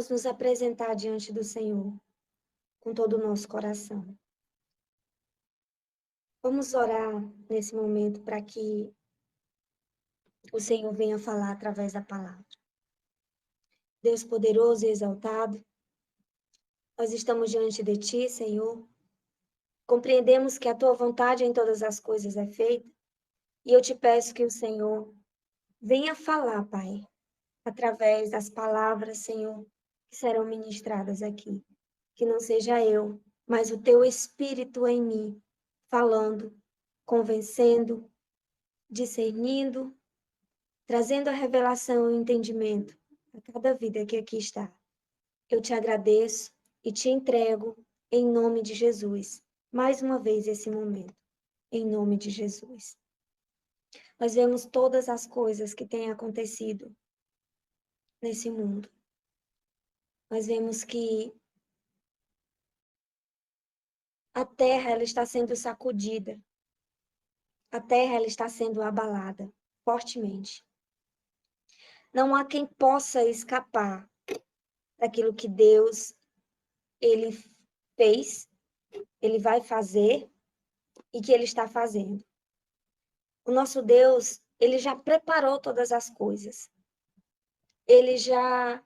vamos nos apresentar diante do Senhor com todo o nosso coração. Vamos orar nesse momento para que o Senhor venha falar através da palavra. Deus poderoso e exaltado, nós estamos diante de Ti, Senhor. Compreendemos que a Tua vontade em todas as coisas é feita, e eu te peço que o Senhor venha falar, Pai, através das palavras, Senhor, que serão ministradas aqui. Que não seja eu, mas o Teu Espírito em mim, falando, convencendo, discernindo, trazendo a revelação e o entendimento a cada vida que aqui está. Eu te agradeço e te entrego em nome de Jesus. Mais uma vez esse momento, em nome de Jesus. Nós vemos todas as coisas que têm acontecido nesse mundo. Nós vemos que a terra ela está sendo sacudida. A terra ela está sendo abalada fortemente. Não há quem possa escapar daquilo que Deus ele fez, ele vai fazer e que ele está fazendo. O nosso Deus, ele já preparou todas as coisas. Ele já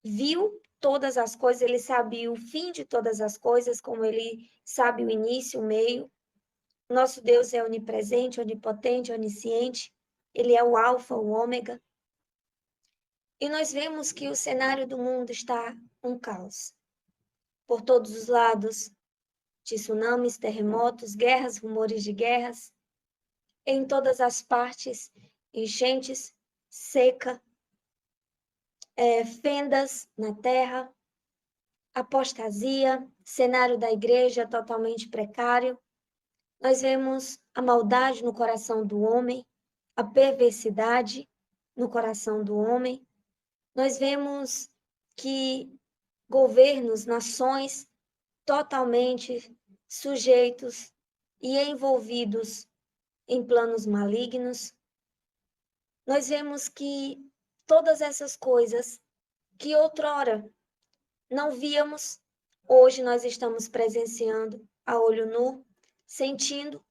viu todas as coisas, ele sabe o fim de todas as coisas, como ele sabe o início, o meio. Nosso Deus é onipresente, onipotente, onisciente. Ele é o alfa, o ômega. E nós vemos que o cenário do mundo está um caos. Por todos os lados, tsunamis, terremotos, guerras, rumores de guerras. Em todas as partes, enchentes, seca, fendas na terra, apostasia, cenário da igreja totalmente precário. Nós vemos a maldade no coração do homem, a perversidade no coração do homem. Nós vemos que governos, nações totalmente sujeitos e envolvidos em planos malignos. Nós vemos que todas essas coisas que outrora não víamos, hoje nós estamos presenciando a olho nu, sentindo.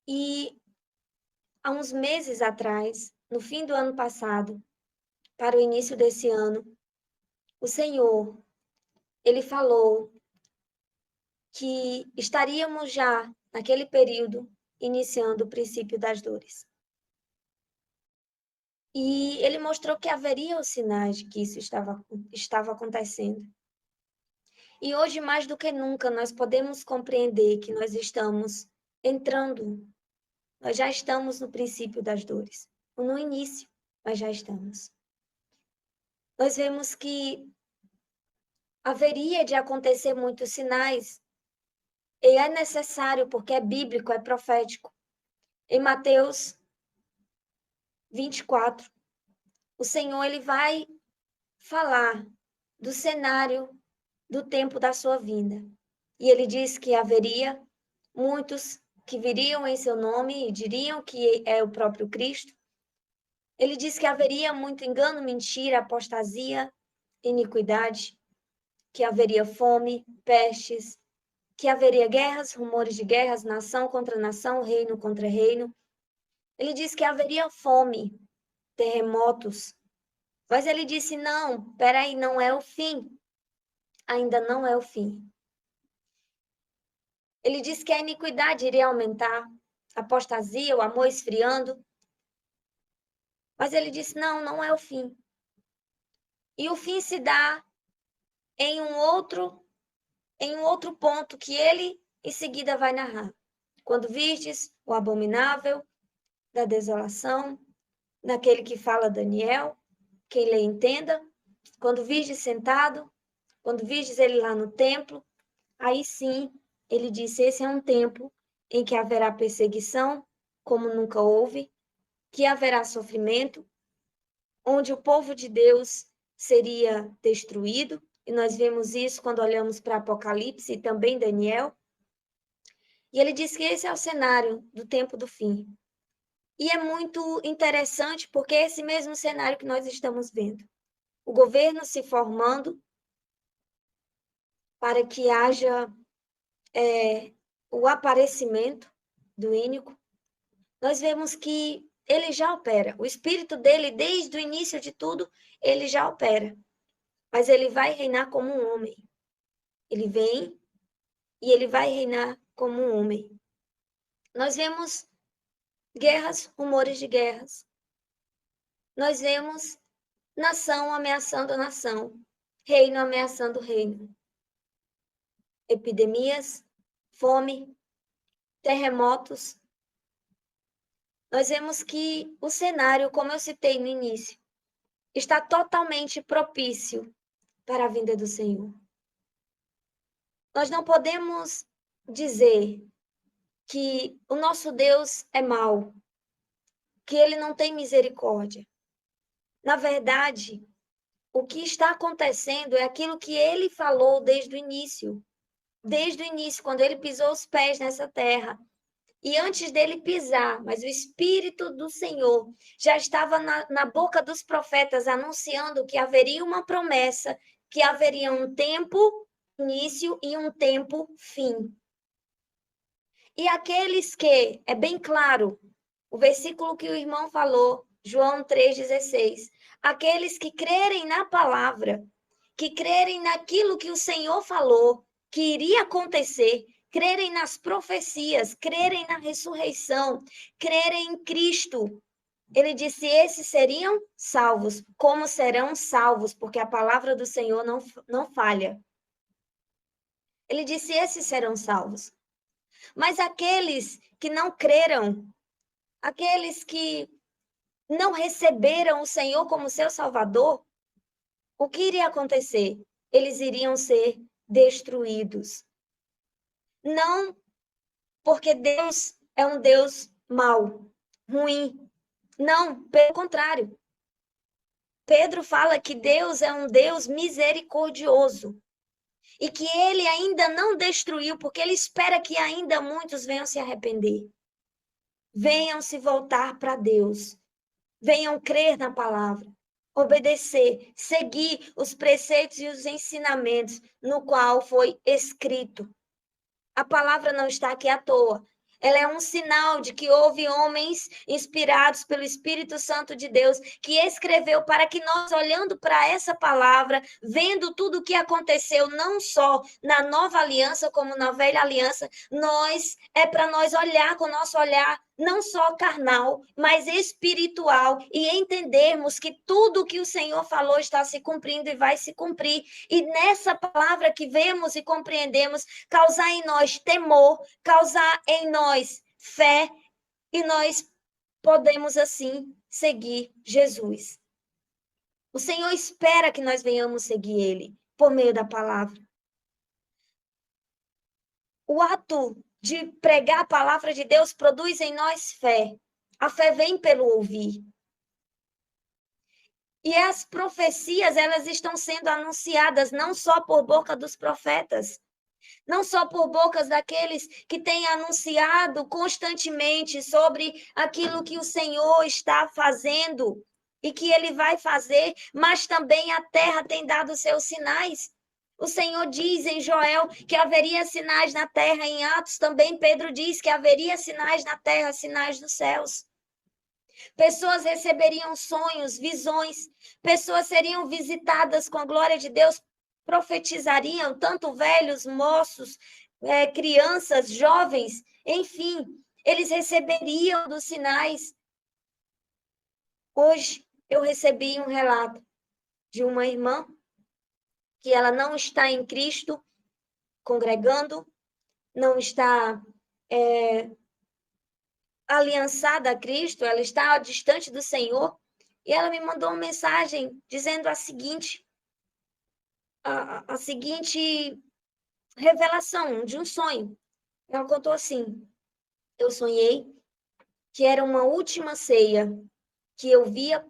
E há uns meses atrás, no fim do ano passado, para o início desse ano, o Senhor, ele falou que estaríamos já, naquele período, iniciando o princípio das dores. E ele mostrou que haveria os sinais de que isso estava acontecendo. E hoje, mais do que nunca, nós podemos compreender que nós estamos entrando, nós já estamos no princípio das dores. Ou no início, mas já estamos. Nós vemos que haveria de acontecer muitos sinais, e é necessário, porque é bíblico, é profético. Em Mateus 24, o Senhor ele vai falar do cenário do tempo da sua vinda. E ele diz que haveria muitos que viriam em seu nome e diriam que é o próprio Cristo. Ele diz que haveria muito engano, mentira, apostasia, iniquidade, que haveria fome, pestes, que haveria guerras, rumores de guerras, nação contra nação, reino contra reino. Ele diz que haveria fome, terremotos. Mas ele disse, não, peraí, não é o fim. Ainda não é o fim. Ele disse que a iniquidade iria aumentar, a apostasia, o amor esfriando. Mas ele disse, não, não é o fim. E o fim se dá em um outro ponto que ele em seguida vai narrar. Quando vistes o abominável da desolação, naquele que fala Daniel, quem lê entenda, quando vistes sentado, quando vistes ele lá no templo, aí sim, ele disse, esse é um tempo em que haverá perseguição, como nunca houve, que haverá sofrimento, onde o povo de Deus seria destruído, e nós vemos isso quando olhamos para Apocalipse e também Daniel. E ele diz que esse é o cenário do tempo do fim. E é muito interessante porque é esse mesmo cenário que nós estamos vendo. o governo se formando para que haja o aparecimento do ínico, nós vemos que ele já opera. O espírito dele, desde o início de tudo, ele já opera. Mas ele vai reinar como um homem. Ele vem e ele vai reinar como um homem. Nós vemos guerras, rumores de guerras. Nós vemos nação ameaçando nação, reino ameaçando reino. Epidemias, fome, terremotos. Nós vemos que o cenário, como eu citei no início, está totalmente propício para a vinda do Senhor. Nós não podemos dizer que o nosso Deus é mau, que ele não tem misericórdia. Na verdade, o que está acontecendo é aquilo que ele falou desde o início. Desde o início, quando ele pisou os pés nessa terra. E antes dele pisar, mas o Espírito do Senhor já estava na boca dos profetas anunciando que haveria uma promessa, que haveria um tempo início e um tempo fim. E aqueles que, é bem claro, o versículo que o irmão falou, João 3,16, aqueles que crerem na palavra, que crerem naquilo que o Senhor falou, que iria acontecer, crerem nas profecias, crerem na ressurreição, crerem em Cristo. Ele disse: esses seriam salvos. Como serão salvos? Porque a palavra do Senhor não falha. Ele disse: esses serão salvos. Mas aqueles que não creram, aqueles que não receberam o Senhor como seu Salvador, o que iria acontecer? Eles iriam ser destruídos. Não porque Deus é um Deus mau, ruim. Não, pelo contrário. Pedro fala que Deus é um Deus misericordioso e que ele ainda não destruiu, porque ele espera que ainda muitos venham se arrepender. Venham se voltar para Deus. Venham crer na palavra, obedecer, seguir os preceitos e os ensinamentos no qual foi escrito. A palavra não está aqui à toa. Ela é um sinal de que houve homens inspirados pelo Espírito Santo de Deus que escreveu para que nós, olhando para essa palavra, vendo tudo o que aconteceu, não só na nova aliança, como na velha aliança, é para nós olhar com o nosso olhar não só carnal, mas espiritual, e entendermos que tudo o que o Senhor falou está se cumprindo e vai se cumprir. E nessa palavra que vemos e compreendemos, causar em nós temor, causar em nós fé, e nós podemos assim seguir Jesus. O Senhor espera que nós venhamos seguir Ele por meio da palavra. O ato de pregar a palavra de Deus produz em nós fé. A fé vem pelo ouvir. E as profecias, elas estão sendo anunciadas não só por boca dos profetas, não só por bocas daqueles que têm anunciado constantemente sobre aquilo que o Senhor está fazendo e que ele vai fazer, mas também a terra tem dado seus sinais. O Senhor diz em Joel que haveria sinais na terra, em Atos também Pedro diz que haveria sinais na terra, sinais dos céus. Pessoas receberiam sonhos, visões, pessoas seriam visitadas com a glória de Deus, profetizariam, tanto velhos, moços, crianças, jovens, enfim, eles receberiam dos sinais. Hoje eu recebi um relato de uma irmã que ela não está em Cristo, congregando, não está aliançada a Cristo, ela está distante do Senhor, e ela me mandou uma mensagem dizendo a seguinte revelação de um sonho. Ela contou assim: eu sonhei que era uma última ceia que eu via,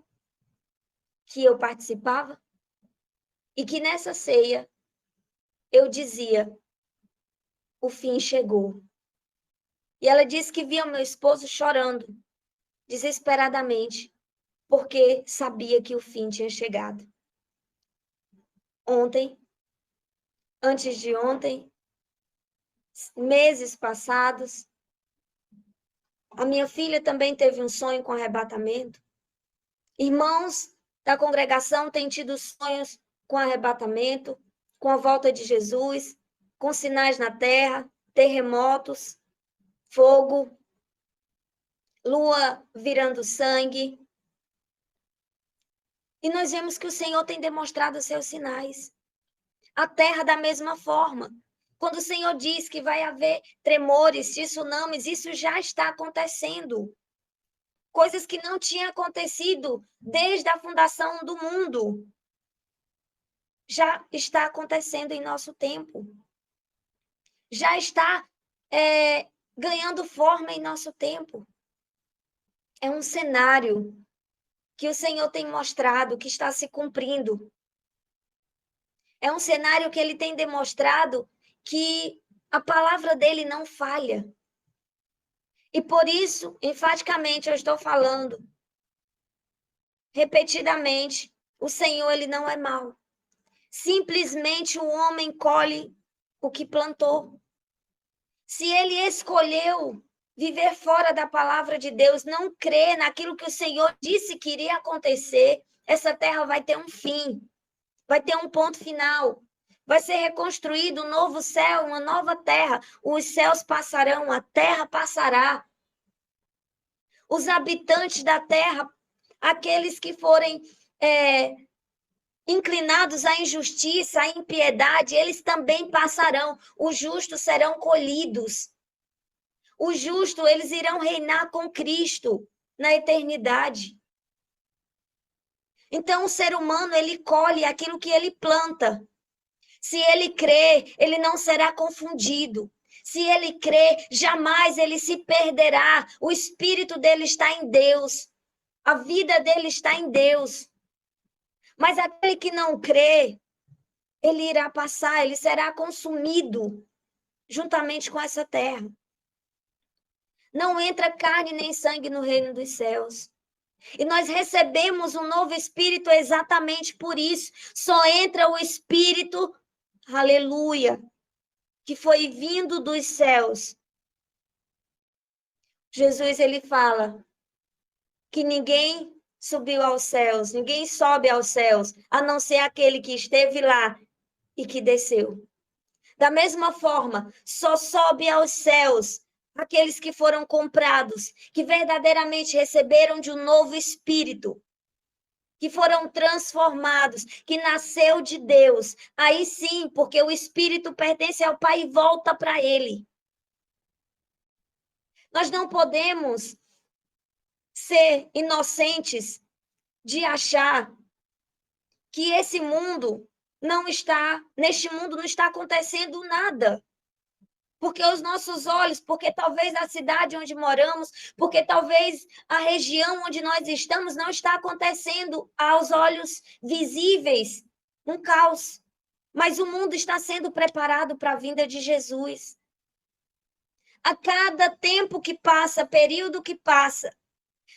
que eu participava, e que nessa ceia eu dizia: o fim chegou. E ela disse que via meu esposo chorando, desesperadamente, porque sabia que o fim tinha chegado. ontem, antes de ontem, meses passados. A minha filha também teve um sonho com arrebatamento. Irmãos da congregação têm tido sonhos com arrebatamento, com a volta de Jesus, com sinais na terra, terremotos, fogo, lua virando sangue. E nós vemos que o Senhor tem demonstrado seus sinais. A terra da mesma forma. Quando o Senhor diz que vai haver tremores, tsunamis, isso já está acontecendo. Coisas que não tinham acontecido desde a fundação do mundo. Já está acontecendo em nosso tempo. Já está ganhando forma em nosso tempo. É um cenário que o Senhor tem mostrado que está se cumprindo. É um cenário que ele tem demonstrado que a palavra dele não falha. E por isso, enfaticamente, eu estou falando, repetidamente, o Senhor, ele não é mau. Simplesmente o homem colhe o que plantou. Se ele escolheu viver fora da palavra de Deus, não crer naquilo que o Senhor disse que iria acontecer, essa terra vai ter um fim, vai ter um ponto final. Vai ser reconstruído um novo céu, uma nova terra. Os céus passarão, a terra passará. Os habitantes da terra, aqueles que forem inclinados à injustiça, à impiedade, eles também passarão. Os justos serão colhidos. Os justos, eles irão reinar com Cristo na eternidade. Então, o ser humano, ele colhe aquilo que ele planta. Se ele crê, ele não será confundido. Se ele crê, jamais ele se perderá. O espírito dele está em Deus. A vida dele está em Deus. Mas aquele que não crê, ele irá passar, ele será consumido juntamente com essa terra. Não entra carne nem sangue no reino dos céus. E nós recebemos um novo espírito exatamente por isso. Só entra o espírito, aleluia, que foi vindo dos céus. Jesus, ele fala que ninguém subiu aos céus, ninguém sobe aos céus, a não ser aquele que esteve lá e que desceu. Da mesma forma, só sobe aos céus aqueles que foram comprados, que verdadeiramente receberam de um novo espírito, que foram transformados, que nasceu de Deus. Aí sim, porque o espírito pertence ao Pai e volta para ele. Nós não podemos ser inocentes de achar que esse mundo neste mundo não está acontecendo nada. Porque os nossos olhos, porque talvez a cidade onde moramos, porque talvez a região onde nós estamos não está acontecendo aos olhos visíveis um caos. Mas o mundo está sendo preparado para a vinda de Jesus. A cada tempo que passa, período que passa,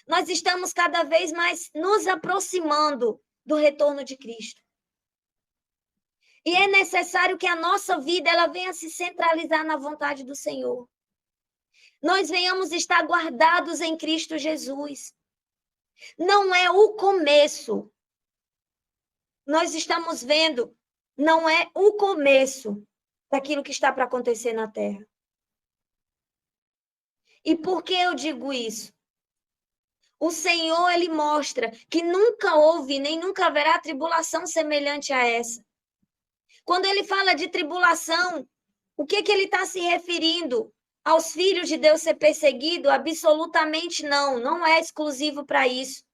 nós estamos cada vez mais nos aproximando do retorno de Cristo. E é necessário que a nossa vida ela venha se centralizar na vontade do Senhor. Nós venhamos estar guardados em Cristo Jesus. Não é o começo. Nós estamos vendo, não é o começo daquilo que está para acontecer na Terra. E por que eu digo isso? O Senhor, ele mostra que nunca houve, nem nunca haverá tribulação semelhante a essa. Quando ele fala de tribulação, o que ele está se referindo? Aos filhos de Deus ser perseguido? Absolutamente não, não é exclusivo para isso.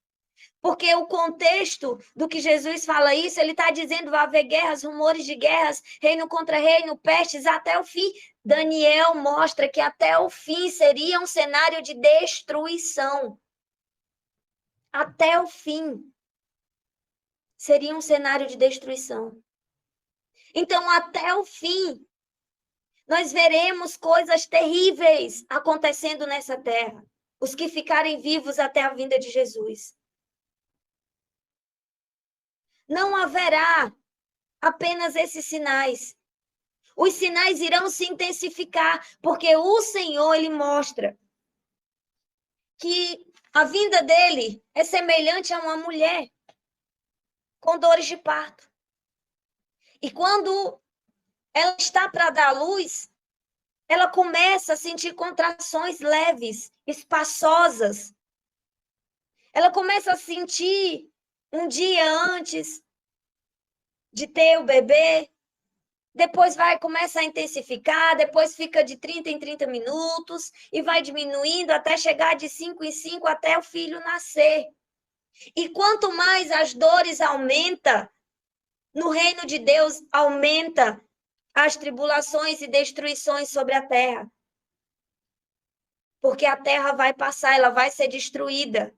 Porque o contexto do que Jesus fala isso, ele está dizendo vai haver guerras, rumores de guerras, reino contra reino, pestes, até o fim. Daniel mostra que até o fim seria um cenário de destruição. Até o fim seria um cenário de destruição. Então, até o fim, nós veremos coisas terríveis acontecendo nessa terra. Os que ficarem vivos até a vinda de Jesus. Não haverá apenas esses sinais. Os sinais irão se intensificar, porque o Senhor, ele mostra que a vinda dele é semelhante a uma mulher com dores de parto. E quando ela está para dar luz, ela começa a sentir contrações leves, espaçosas. Ela começa a sentir um dia antes de ter o bebê, depois começa a intensificar, depois fica de 30 em 30 minutos e vai diminuindo até chegar de 5 em 5 até o filho nascer. E quanto mais as dores aumentam, no reino de Deus aumenta as tribulações e destruições sobre a terra. Porque a terra vai passar, ela vai ser destruída.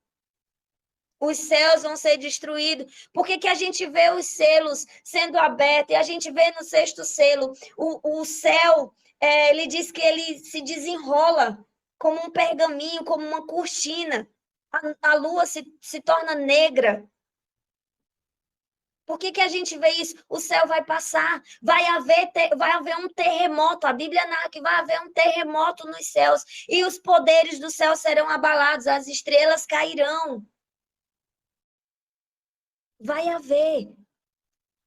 Os céus vão ser destruídos. Por que a gente vê os selos sendo abertos? E a gente vê no sexto selo, o céu, ele diz que ele se desenrola como um pergaminho, como uma cortina. A lua se torna negra. Por que a gente vê isso? O céu vai passar, vai haver um terremoto. A Bíblia narra que vai haver um terremoto nos céus e os poderes do céu serão abalados, as estrelas cairão. Vai haver.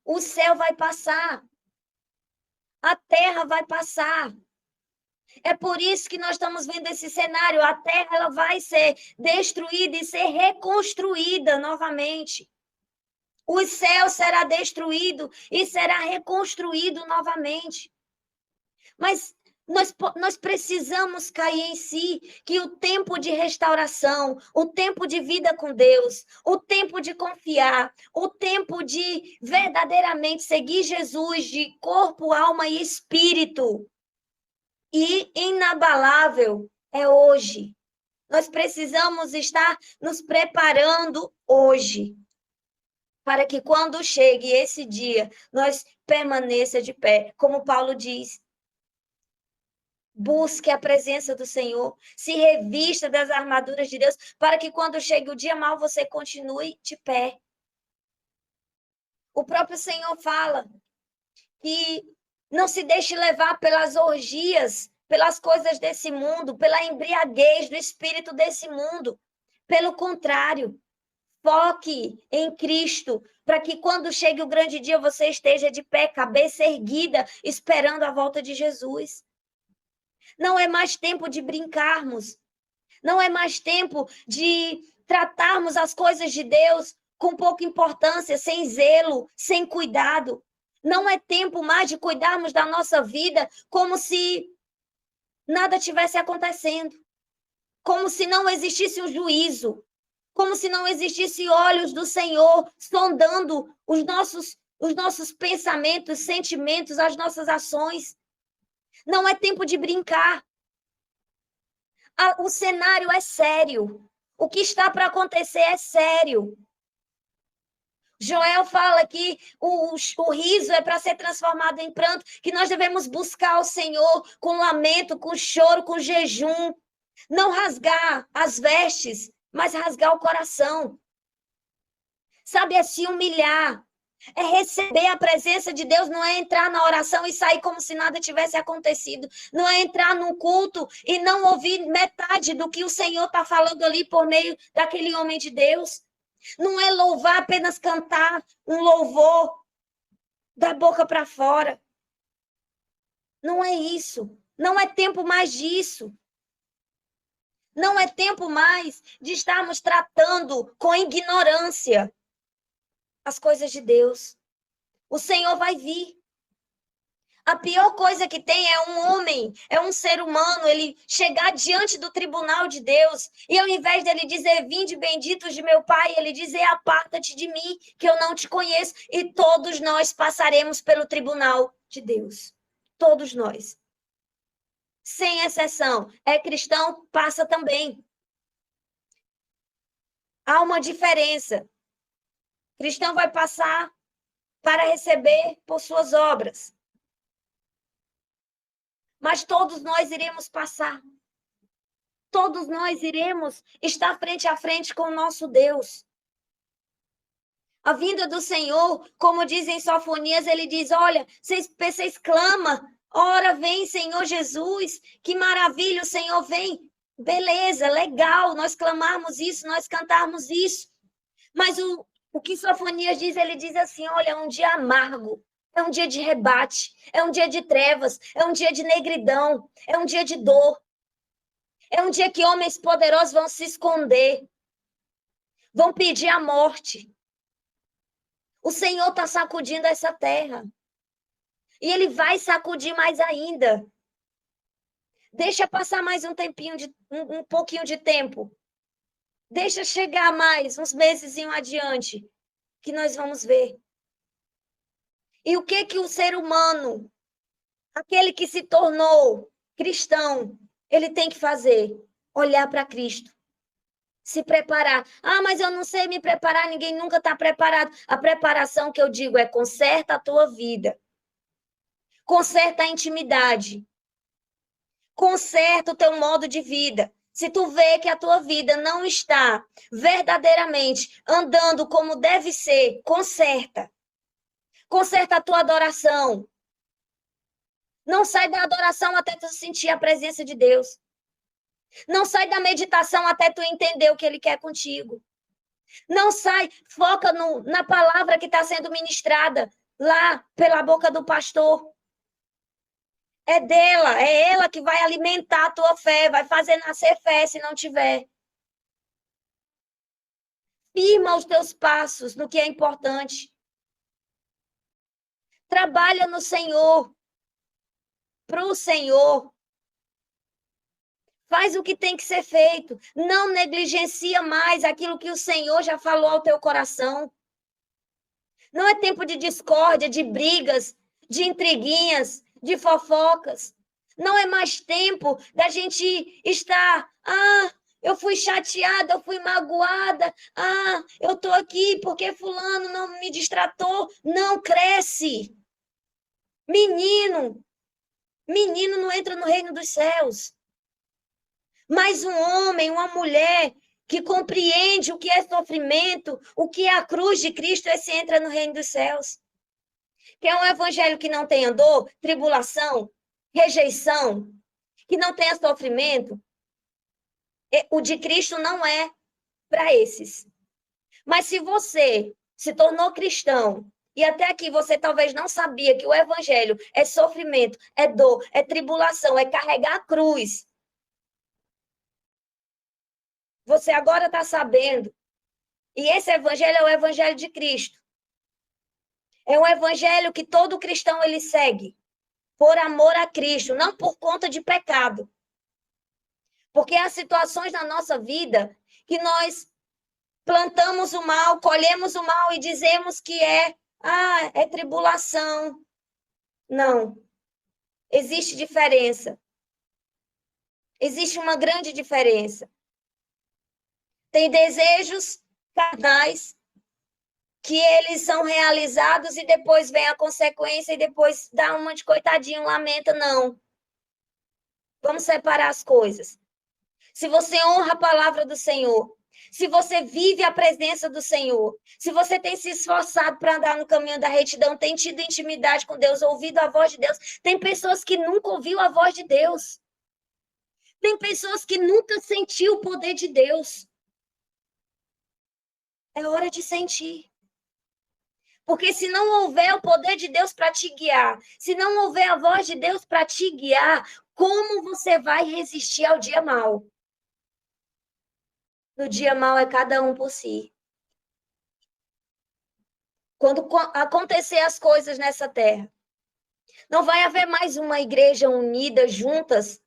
O céu vai passar. A terra vai passar. É por isso que nós estamos vendo esse cenário. A terra ela vai ser destruída e ser reconstruída novamente. O céu será destruído e será reconstruído novamente. Mas nós precisamos cair em si que o tempo de restauração, o tempo de vida com Deus, o tempo de confiar, o tempo de verdadeiramente seguir Jesus de corpo, alma e espírito, e inabalável, é hoje. Nós precisamos estar nos preparando hoje, para que quando chegue esse dia, nós permaneça de pé. Como Paulo diz, busque a presença do Senhor, se revista das armaduras de Deus, para que quando chegue o dia mau, você continue de pé. O próprio Senhor fala que não se deixe levar pelas orgias, pelas coisas desse mundo, pela embriaguez do espírito desse mundo. Pelo contrário, foque em Cristo, para que quando chegue o grande dia você esteja de pé, cabeça erguida, esperando a volta de Jesus. Não é mais tempo de brincarmos. Não é mais tempo de tratarmos as coisas de Deus com pouca importância, sem zelo, sem cuidado. Não é tempo mais de cuidarmos da nossa vida como se nada tivesse acontecendo. Como se não existisse um juízo. Como se não existisse olhos do Senhor sondando os nossos pensamentos, sentimentos, as nossas ações. Não é tempo de brincar. O cenário é sério. O que está para acontecer é sério. Joel fala que o riso é para ser transformado em pranto, que nós devemos buscar o Senhor com lamento, com choro, com jejum. Não rasgar as vestes, mas rasgar o coração. Sabe, é se humilhar. É receber a presença de Deus, não é entrar na oração e sair como se nada tivesse acontecido. Não é entrar num culto e não ouvir metade do que o Senhor está falando ali por meio daquele homem de Deus. Não é louvar, apenas cantar um louvor da boca para fora. Não é isso. Não é tempo mais disso. Não é tempo mais de estarmos tratando com ignorância as coisas de Deus. O Senhor vai vir. A pior coisa que tem é um homem, é um ser humano, ele chegar diante do tribunal de Deus e ao invés dele dizer, vinde benditos de meu Pai, ele dizer, aparta-te de mim, que eu não te conheço. E todos nós passaremos pelo tribunal de Deus. Todos nós. Sem exceção. É cristão, passa também. Há uma diferença. Cristão vai passar para receber por suas obras. Mas todos nós iremos passar. Todos nós iremos estar frente a frente com o nosso Deus. A vinda do Senhor, como dizem Sofonias, ele diz, olha, vocês clamam, ora vem Senhor Jesus, que maravilha, o Senhor vem. Beleza, legal, nós clamarmos isso, nós cantarmos isso. Mas o que Sofonias diz, ele diz assim, olha, é um dia amargo, é um dia de rebate, é um dia de trevas, é um dia de negridão, é um dia de dor. É um dia que homens poderosos vão se esconder, vão pedir a morte. O Senhor está sacudindo essa terra. E ele vai sacudir mais ainda. Deixa passar mais um tempinho, um pouquinho de tempo. Deixa chegar mais uns meses adiante, que nós vamos ver. E o que o ser humano, aquele que se tornou cristão, ele tem que fazer? Olhar para Cristo. Se preparar. Ah, mas eu não sei me preparar, ninguém nunca está preparado. A preparação que eu digo é conserta a tua vida. Conserta a intimidade. Conserta o teu modo de vida. Se tu vê que a tua vida não está verdadeiramente andando como deve ser, conserta. Conserta a tua adoração. Não sai da adoração até tu sentir a presença de Deus. Não sai da meditação até tu entender o que Ele quer contigo. Não sai, foca na palavra que está sendo ministrada lá pela boca do pastor. É dela, é ela que vai alimentar a tua fé, vai fazer nascer fé se não tiver. Firma os teus passos no que é importante. Trabalha no Senhor, para o Senhor. Faz o que tem que ser feito. Não negligencia mais aquilo que o Senhor já falou ao teu coração. Não é tempo de discórdia, de brigas, de intriguinhas, de fofocas. Não é mais tempo da gente estar, eu fui chateada, eu fui magoada, eu estou aqui porque fulano não me distratou. Não cresce. Menino não entra no reino dos céus. Mas um homem, uma mulher que compreende o que é sofrimento, o que é a cruz de Cristo, esse entra no reino dos céus. Quer um evangelho que não tenha dor, tribulação, rejeição, que não tenha sofrimento? O de Cristo não é para esses. Mas se você se tornou cristão e até aqui você talvez não sabia que o evangelho é sofrimento, é dor, é tribulação, é carregar a cruz. Você agora está sabendo. E esse evangelho é o evangelho de Cristo. É um evangelho que todo cristão ele segue por amor a Cristo, não por conta de pecado. Porque há situações na nossa vida que nós plantamos o mal, colhemos o mal e dizemos que é tribulação. Não. Existe diferença. Existe uma grande diferença. Tem desejos carnais que eles são realizados e depois vem a consequência e depois dá uma de coitadinho, lamenta, não. Vamos separar as coisas. Se você honra a palavra do Senhor, se você vive a presença do Senhor, se você tem se esforçado para andar no caminho da retidão, tem tido intimidade com Deus, ouvido a voz de Deus, tem pessoas que nunca ouviu a voz de Deus. Tem pessoas que nunca sentiu o poder de Deus. É hora de sentir. Porque se não houver o poder de Deus para te guiar, se não houver a voz de Deus para te guiar, como você vai resistir ao dia mau? No dia mau é cada um por si. Quando acontecer as coisas nessa terra, não vai haver mais uma igreja unida, juntas.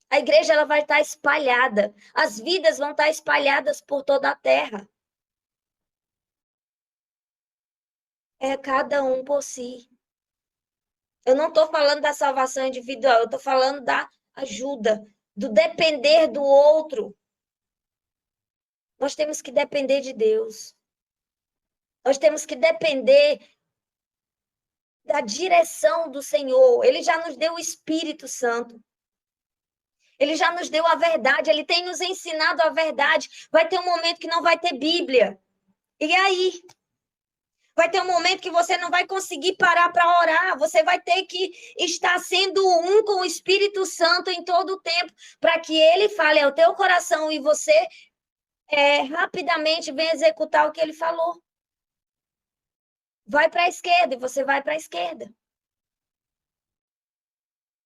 A igreja ela vai estar espalhada. As vidas vão estar espalhadas por toda a terra. É cada um por si. Eu não estou falando da salvação individual, eu estou falando da ajuda, do depender do outro. Nós temos que depender de Deus. Nós temos que depender da direção do Senhor. Ele já nos deu o Espírito Santo. Ele já nos deu a verdade, ele tem nos ensinado a verdade. Vai ter um momento que não vai ter Bíblia. E aí? Vai ter um momento que você não vai conseguir parar para orar. Você vai ter que estar sendo um com o Espírito Santo em todo o tempo, para que ele fale ao teu coração e você rapidamente venha executar o que ele falou. Vai para a esquerda e você vai para a esquerda.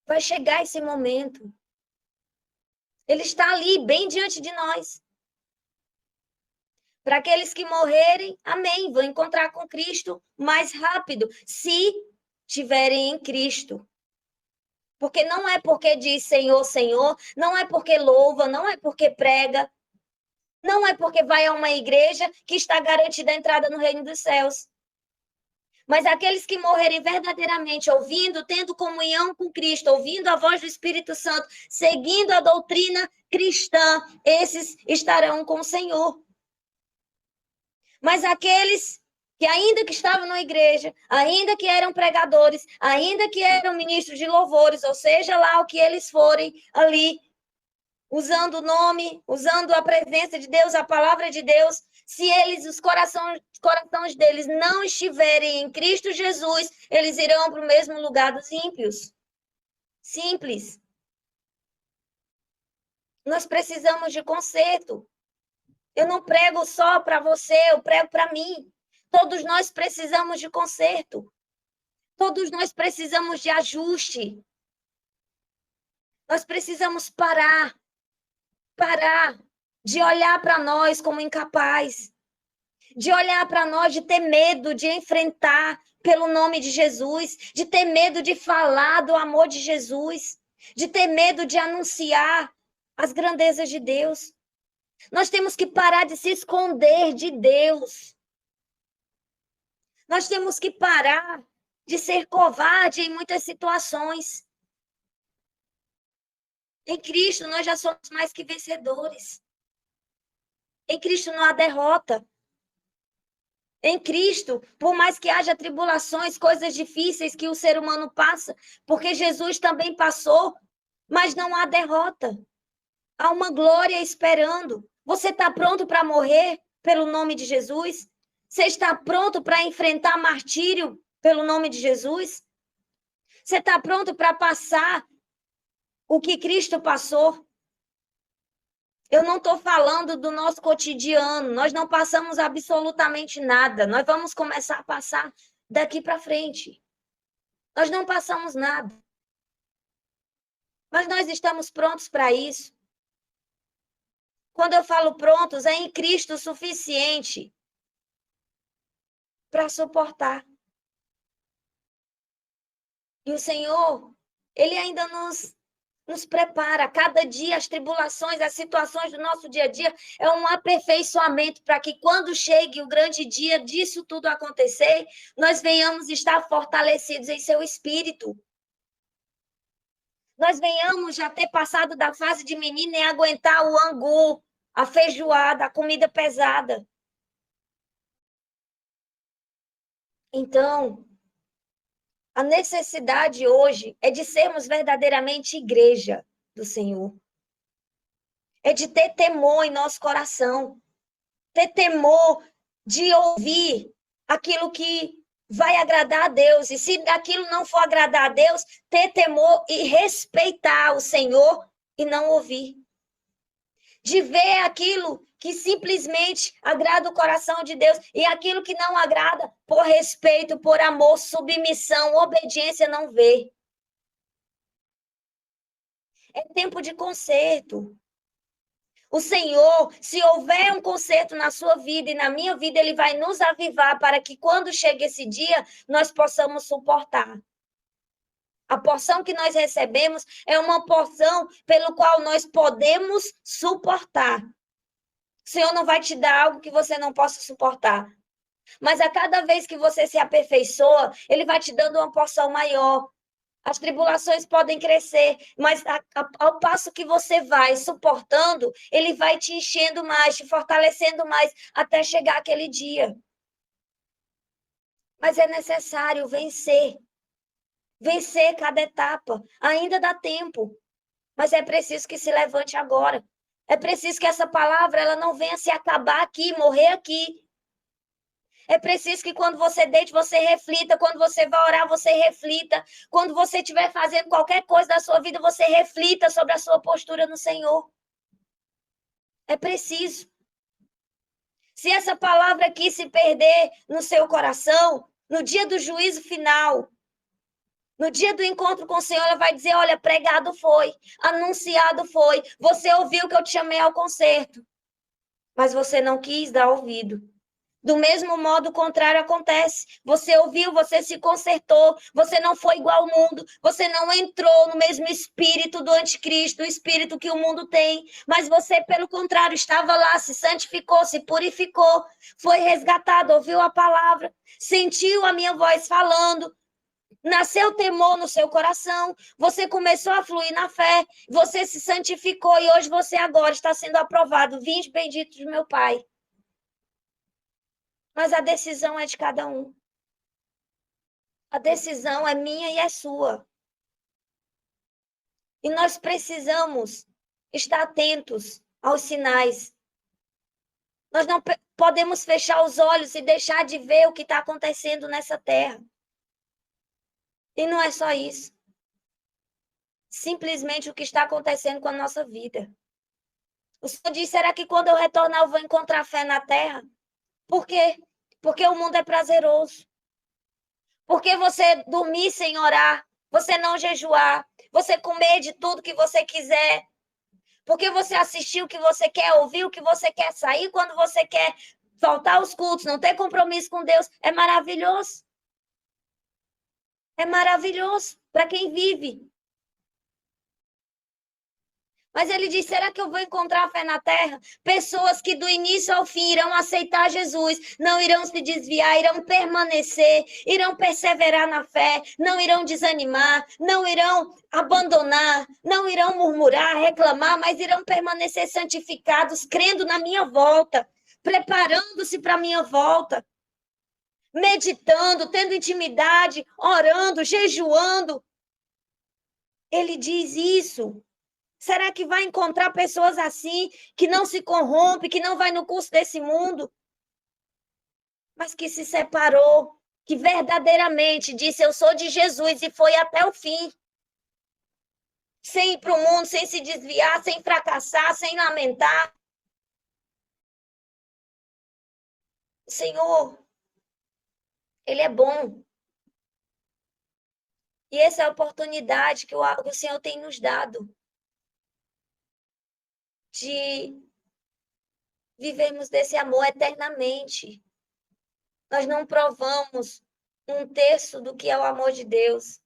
Vai chegar esse momento. Ele está ali, bem diante de nós. Para aqueles que morrerem, amém, vão encontrar com Cristo mais rápido, se tiverem em Cristo. Porque não é porque diz Senhor, Senhor, não é porque louva, não é porque prega, não é porque vai a uma igreja que está garantida a entrada no reino dos céus. Mas aqueles que morrerem verdadeiramente ouvindo, tendo comunhão com Cristo, ouvindo a voz do Espírito Santo, seguindo a doutrina cristã, esses estarão com o Senhor. Mas aqueles que ainda que estavam na igreja, ainda que eram pregadores, ainda que eram ministros de louvores, ou seja lá o que eles forem ali, usando o nome, usando a presença de Deus, a palavra de Deus, se eles, os corações deles não estiverem em Cristo Jesus, eles irão para o mesmo lugar dos ímpios. Simples. Nós precisamos de conserto. Eu não prego só para você, eu prego para mim. Todos nós precisamos de conserto. Todos nós precisamos de ajuste. Nós precisamos parar de olhar para nós como incapaz, de olhar para nós, de ter medo de enfrentar pelo nome de Jesus, de ter medo de falar do amor de Jesus, de ter medo de anunciar as grandezas de Deus. Nós temos que parar de se esconder de Deus. Nós temos que parar de ser covarde em muitas situações. Em Cristo, nós já somos mais que vencedores. Em Cristo não há derrota. Em Cristo, por mais que haja tribulações, coisas difíceis que o ser humano passa, porque Jesus também passou, mas não há derrota. Há uma glória esperando. Você está pronto para morrer pelo nome de Jesus? Você está pronto para enfrentar martírio pelo nome de Jesus? Você está pronto para passar o que Cristo passou? Eu não estou falando do nosso cotidiano, nós não passamos absolutamente nada, nós vamos começar a passar daqui para frente. Nós não passamos nada. Mas nós estamos prontos para isso. Quando eu falo prontos, é em Cristo o suficiente para suportar. E o Senhor, Ele ainda nos prepara. Cada dia, as tribulações, as situações do nosso dia a dia é um aperfeiçoamento para que quando chegue o grande dia disso tudo acontecer, nós venhamos estar fortalecidos em seu espírito. Nós venhamos já ter passado da fase de menina e aguentar o angu, a feijoada, a comida pesada. Então, a necessidade hoje é de sermos verdadeiramente igreja do Senhor. É de ter temor em nosso coração. Ter temor de ouvir aquilo que vai agradar a Deus. E se aquilo não for agradar a Deus, ter temor e respeitar o Senhor e não ouvir. De ver aquilo que simplesmente agrada o coração de Deus e aquilo que não agrada, por respeito, por amor, submissão, obediência, não ver. É tempo de conserto. O Senhor, se houver um conserto na sua vida e na minha vida, Ele vai nos avivar para que quando chegue esse dia, nós possamos suportar. A porção que nós recebemos é uma porção pelo qual nós podemos suportar. O Senhor não vai te dar algo que você não possa suportar. Mas a cada vez que você se aperfeiçoa, Ele vai te dando uma porção maior. As tribulações podem crescer, mas ao passo que você vai suportando, Ele vai te enchendo mais, te fortalecendo mais, até chegar aquele dia. Mas é necessário vencer. Vencer cada etapa. Ainda dá tempo, mas é preciso que se levante agora. É preciso que essa palavra ela não venha se acabar aqui, morrer aqui. É preciso que quando você deite, você reflita. Quando você vai orar, você reflita. Quando você estiver fazendo qualquer coisa da sua vida, você reflita sobre a sua postura no Senhor. É preciso. Se essa palavra aqui se perder no seu coração, no dia do juízo final, no dia do encontro com o Senhor, ela vai dizer: olha, pregado foi, anunciado foi, você ouviu que eu te chamei ao concerto, mas você não quis dar ouvido. Do mesmo modo, o contrário acontece. Você ouviu, você se consertou, você não foi igual ao mundo, você não entrou no mesmo espírito do anticristo, o espírito que o mundo tem, mas você, pelo contrário, estava lá, se santificou, se purificou, foi resgatado, ouviu a palavra, sentiu a minha voz falando, nasceu temor no seu coração, você começou a fluir na fé, você se santificou e hoje você agora está sendo aprovado. Vinde bendito de meu Pai. Mas a decisão é de cada um. A decisão é minha e é sua. E nós precisamos estar atentos aos sinais. Nós não podemos fechar os olhos e deixar de ver o que está acontecendo nessa terra. E não é só isso. Simplesmente o que está acontecendo com a nossa vida. O Senhor diz: será que quando eu retornar eu vou encontrar fé na terra? Por quê? Porque o mundo é prazeroso. Porque você dormir sem orar, você não jejuar, você comer de tudo que você quiser, porque você assistir o que você quer, ouvir o que você quer, sair quando você quer, faltar aos cultos, não ter compromisso com Deus, é maravilhoso. É maravilhoso para quem vive. Mas ele diz: será que eu vou encontrar fé na terra? Pessoas que do início ao fim irão aceitar Jesus, não irão se desviar, irão permanecer, irão perseverar na fé, não irão desanimar, não irão abandonar, não irão murmurar, reclamar, mas irão permanecer santificados, crendo na minha volta, preparando-se para a minha volta, meditando, tendo intimidade, orando, jejuando. Ele diz isso. Será que vai encontrar pessoas assim, que não se corrompe, que não vai no curso desse mundo, mas que se separou, que verdadeiramente disse: eu sou de Jesus e foi até o fim, sem ir para o mundo, sem se desviar, sem fracassar, sem lamentar? O Senhor, Ele é bom. E essa é a oportunidade que o Senhor tem nos dado de vivermos desse amor eternamente. Nós não provamos um terço do que é o amor de Deus.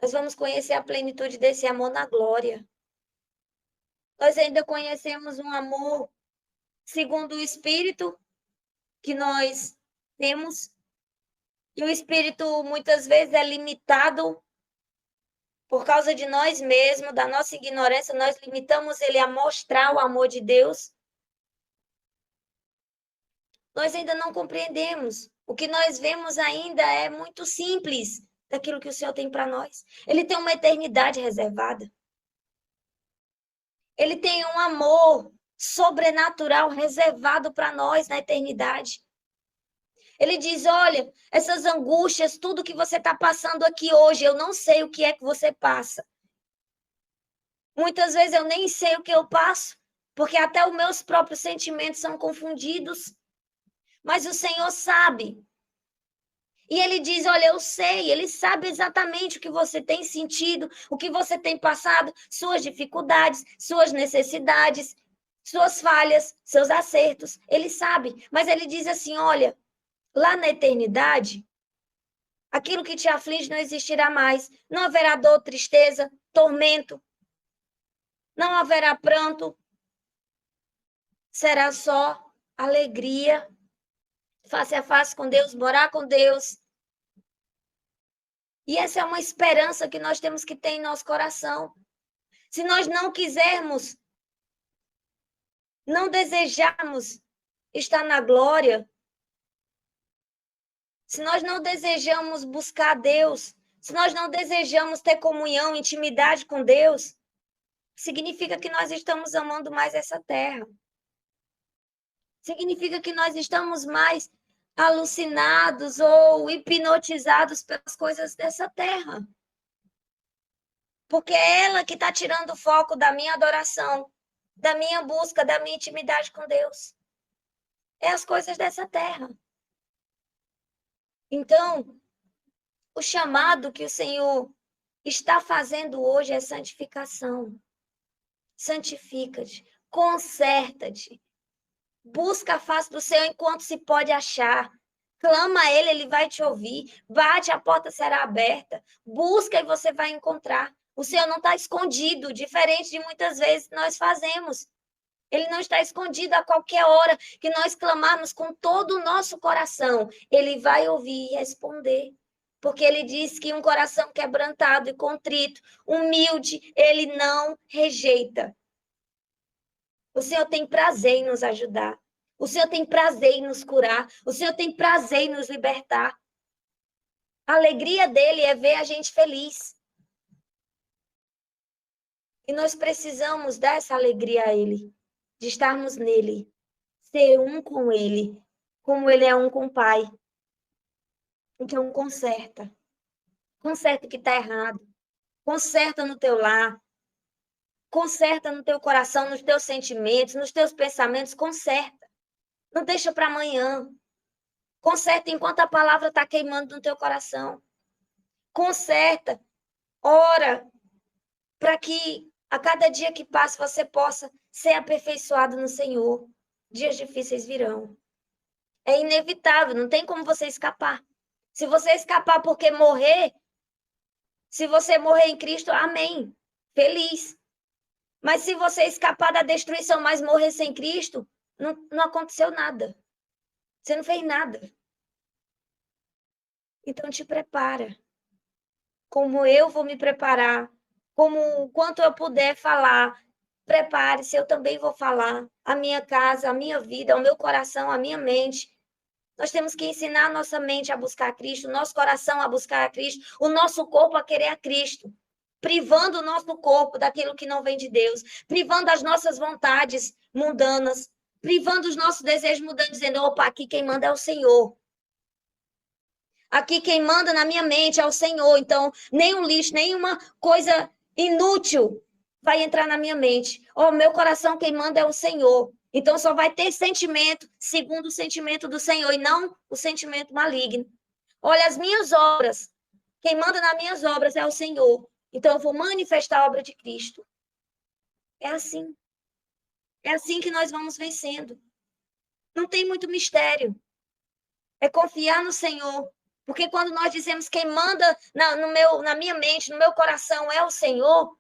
Nós vamos conhecer a plenitude desse amor na glória. Nós ainda conhecemos um amor segundo o Espírito que nós temos. E o Espírito muitas vezes é limitado por causa de nós mesmos, da nossa ignorância. Nós limitamos ele a mostrar o amor de Deus. Nós ainda não compreendemos. O que nós vemos ainda é muito simples daquilo que o Senhor tem para nós. Ele tem uma eternidade reservada. Ele tem um amor sobrenatural reservado para nós na eternidade. Ele diz: olha, essas angústias, tudo que você está passando aqui hoje, eu não sei o que é que você passa. Muitas vezes eu nem sei o que eu passo, porque até os meus próprios sentimentos são confundidos. Mas o Senhor sabe. E ele diz: olha, eu sei, ele sabe exatamente o que você tem sentido, o que você tem passado, suas dificuldades, suas necessidades, suas falhas, seus acertos. Ele sabe, mas ele diz assim: olha, lá na eternidade, aquilo que te aflige não existirá mais. Não haverá dor, tristeza, tormento. Não haverá pranto. Será só alegria, face a face com Deus, morar com Deus. E essa é uma esperança que nós temos que ter em nosso coração. Se nós não quisermos, não desejarmos estar na glória, se nós não desejamos buscar Deus, se nós não desejamos ter comunhão, intimidade com Deus, significa que nós estamos amando mais essa terra. Significa que nós estamos mais alucinados ou hipnotizados pelas coisas dessa terra. Porque é ela que está tirando o foco da minha adoração, da minha busca, da minha intimidade com Deus. É as coisas dessa terra. Então, o chamado que o Senhor está fazendo hoje é santificação. Santifica-te, conserta-te, busca a face do Senhor enquanto se pode achar. Clama a Ele, Ele vai te ouvir. Bate, a porta será aberta. Busca e você vai encontrar. O Senhor não está escondido, diferente de muitas vezes nós fazemos. Ele não está escondido a qualquer hora que nós clamarmos com todo o nosso coração. Ele vai ouvir e responder. Porque ele diz que um coração quebrantado e contrito, humilde, ele não rejeita. O Senhor tem prazer em nos ajudar. O Senhor tem prazer em nos curar. O Senhor tem prazer em nos libertar. A alegria dele é ver a gente feliz. E nós precisamos dar essa alegria a ele, de estarmos nele, ser um com ele, como ele é um com o Pai. Então, conserta. Conserta o que está errado. Conserta no teu lar. Conserta no teu coração, nos teus sentimentos, nos teus pensamentos. Conserta. Não deixa para amanhã. Conserta enquanto a palavra está queimando no teu coração. Conserta. Ora para que a cada dia que passa você possa ser aperfeiçoado no Senhor. Dias difíceis virão. É inevitável, não tem como você escapar. Se você escapar porque morrer, se você morrer em Cristo, amém. Feliz. Mas se você escapar da destruição, mas morrer sem Cristo, não aconteceu nada. Você não fez nada. Então te prepara. Como eu vou me preparar, como quanto eu puder falar, prepare-se, eu também vou falar. A minha casa, a minha vida, o meu coração, a minha mente. Nós temos que ensinar a nossa mente a buscar a Cristo, o nosso coração a buscar a Cristo, o nosso corpo a querer a Cristo, privando o nosso corpo daquilo que não vem de Deus, privando as nossas vontades mundanas, privando os nossos desejos mundanos, dizendo, opa, aqui quem manda é o Senhor. Aqui quem manda na minha mente é o Senhor, então nenhum lixo, nenhuma coisa inútil vai entrar na minha mente. Oh, meu coração quem manda é o Senhor. Então só vai ter sentimento segundo o sentimento do Senhor e não o sentimento maligno. Olha, as minhas obras, quem manda nas minhas obras é o Senhor. Então eu vou manifestar a obra de Cristo. É assim. É assim que nós vamos vencendo. Não tem muito mistério. É confiar no Senhor. Porque quando nós dizemos quem manda na minha mente, no meu coração é o Senhor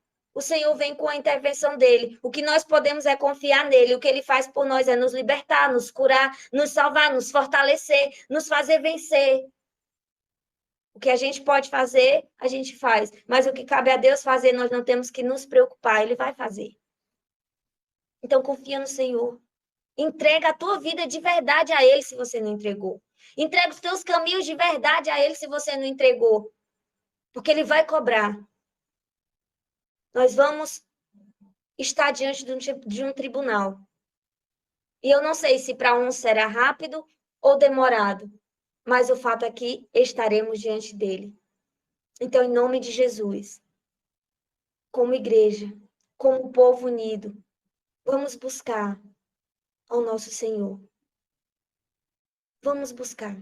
vem com a intervenção dele. O que nós podemos é confiar nele. O que ele faz por nós é nos libertar, nos curar, nos salvar, nos fortalecer, nos fazer vencer. O que a gente pode fazer, a gente faz. Mas o que cabe a Deus fazer, nós não temos que nos preocupar. Ele vai fazer. Então, confia no Senhor. Entrega a tua vida de verdade a ele se você não entregou. Entrega os teus caminhos de verdade a ele se você não entregou. Porque ele vai cobrar. Nós vamos estar diante de um tribunal. E eu não sei se para uns será rápido ou demorado. Mas o fato é que estaremos diante dele. Então, em nome de Jesus, como igreja, como povo unido, vamos buscar ao nosso Senhor. Vamos buscar.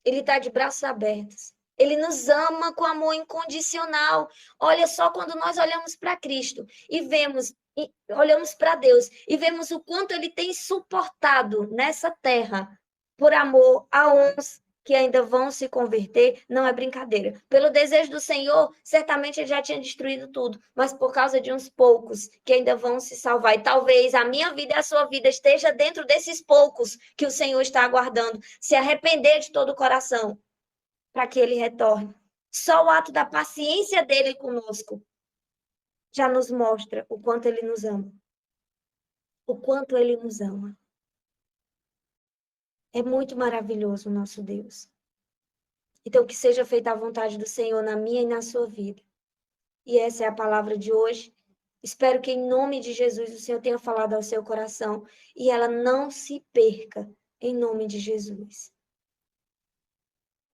Ele está de braços abertos. Ele nos ama com amor incondicional. Olha só quando nós olhamos para Cristo e vemos, e olhamos para Deus e vemos o quanto ele tem suportado nessa terra por amor a uns que ainda vão se converter, não é brincadeira. Pelo desejo do Senhor, certamente ele já tinha destruído tudo, mas por causa de uns poucos que ainda vão se salvar. E talvez a minha vida e a sua vida esteja dentro desses poucos que o Senhor está aguardando, se arrepender de todo o coração, para que ele retorne. Só o ato da paciência dele conosco já nos mostra o quanto ele nos ama. O quanto ele nos ama. É muito maravilhoso o nosso Deus. Então, que seja feita a vontade do Senhor na minha e na sua vida. E essa é a palavra de hoje. Espero que, em nome de Jesus, o Senhor tenha falado ao seu coração e ela não se perca em nome de Jesus.